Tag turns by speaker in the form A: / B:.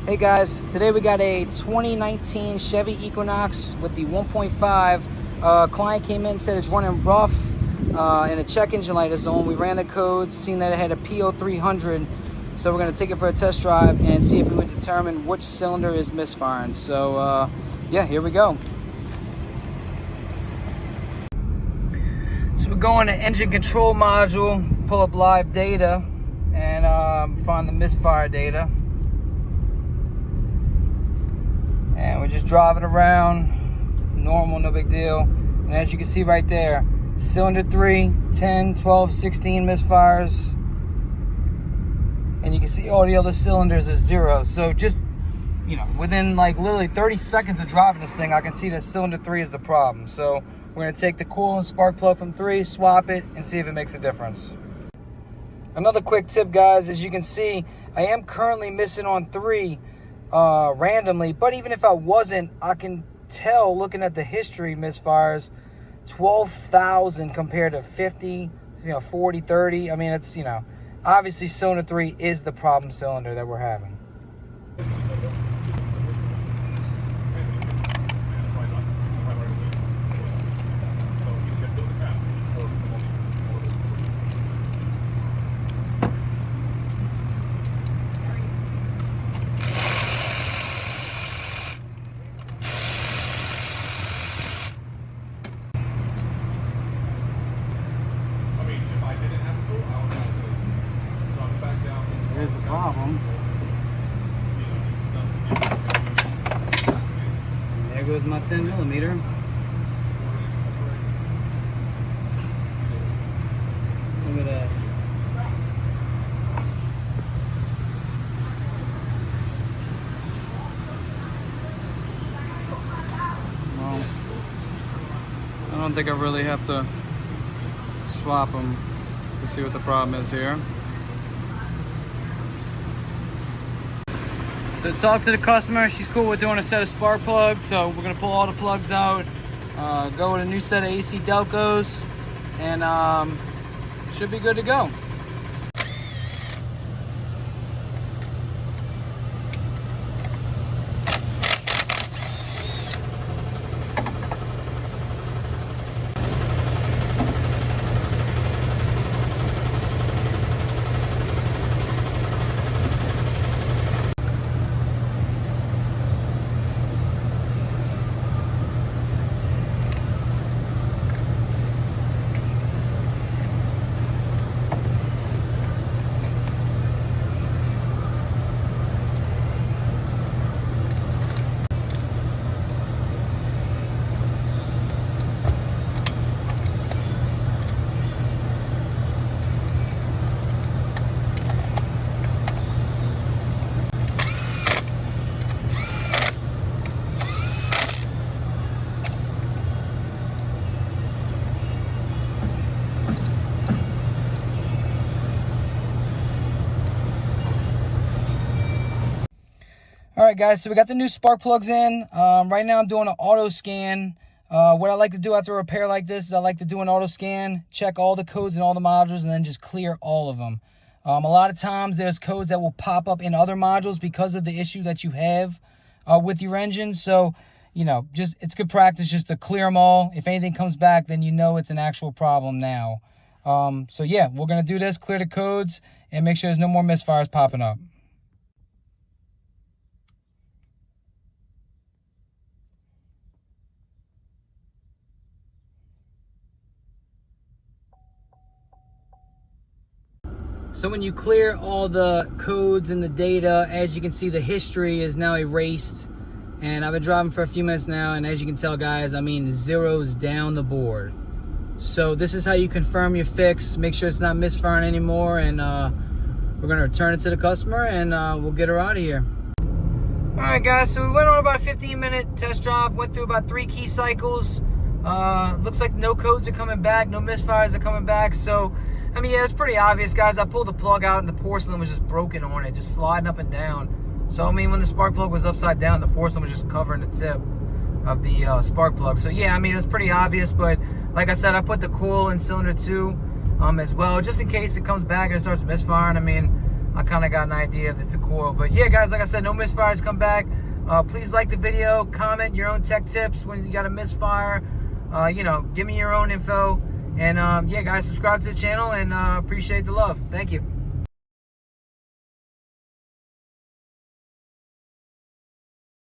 A: Hey guys, today we got a 2019 Chevy Equinox with the 1.5. Client came in and said it's running rough and a check engine light is on. We ran the codes, seen that it had a P0300, so we're going to take it for a test drive and see if we would determine which cylinder is misfiring. So yeah, here we go. So we go on the engine control module, pull up live data, and find the misfire data. And we're just driving around, normal, no big deal. And as you can see right there, cylinder 3, 10, 12, 16 misfires. And you can see all the other cylinders is 0. So just, you know, within like literally 30 seconds of driving this thing, I can see that cylinder 3 is the problem. So we're gonna take the coil and spark plug from 3, swap it, and see if it makes a difference. Another quick tip, guys, as you can see, I am currently missing on 3. Randomly, but even if I wasn't, I can tell looking at the history misfires, 12,000 compared to 50, 40, 30. I mean, it's, obviously cylinder 3 is the problem cylinder that we're having. Here's the problem. There goes my 10mm. Look at that. Well, I don't think I really have to swap them to see what the problem is here. So talk to the customer, she's cool with doing a set of spark plugs, so we're gonna pull all the plugs out, go with a new set of AC Delcos, and should be good to go. All right, guys, so we got the new spark plugs in. Right now I'm doing an auto scan. What I like to do after a repair like this is I like to do an auto scan, check all the codes and all the modules, and then just clear all of them. A lot of times there's codes that will pop up in other modules because of the issue that you have with your engine. So, just it's good practice just to clear them all. If anything comes back, then you know it's an actual problem now. So yeah, we're going to do this, clear the codes, and make sure there's no more misfires popping up. So when you clear all the codes and the data, as you can see, the history is now erased. And I've been driving for a few minutes now, and as you can tell, guys, I mean, zeros down the board. So this is how you confirm your fix, make sure it's not misfiring anymore, and we're gonna return it to the customer, and we'll get her out of here. All right, guys, so we went on about a 15-minute test drive, went through about 3 key cycles. Looks like no codes are coming back, no misfires are coming back. So, I mean, yeah, it's pretty obvious, guys. I pulled the plug out and the porcelain was just broken on it, just sliding up and down. So, I mean, when the spark plug was upside down, the porcelain was just covering the tip of the spark plug. So, yeah, I mean, it's pretty obvious. But, like I said, I put the coil in cylinder 2 as well, just in case it comes back and it starts misfiring. I mean, I kind of got an idea if it's a coil. But yeah, guys, like I said, no misfires come back. Please like the video, comment your own tech tips when you got a misfire. You know, give me your own info. And yeah, guys, subscribe to the channel, and appreciate the love. Thank you.